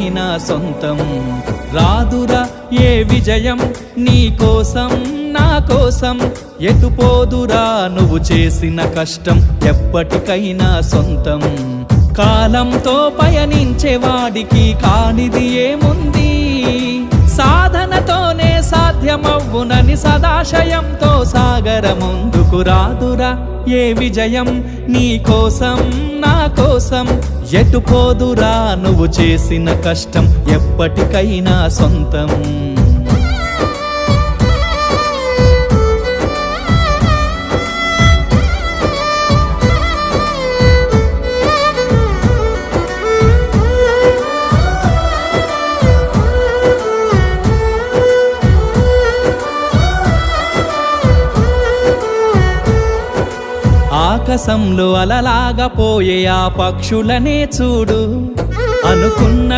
నా సొంతం రాదురా ఏ విజయం నీ కోసం నా కోసం ఎటుపోదురా నువ్వు చేసిన కష్టం ఎప్పటికైనా సొంతం కాలంతో పయనించే వాడికి కానిది ఏముంది సాధనతోనే సాధ్యమవ్వునని సదాశయంతో సాగర ముందుకు రాదురా ఏ విజయం నీ కోసం నా కోసం ఎటుపోదురా నువ్వు చేసిన కష్టం ఎప్పటికైనా సొంతం ఆకాశంలో అలలాగా పోయే ఆ పక్షులనే చూడు అనుకున్న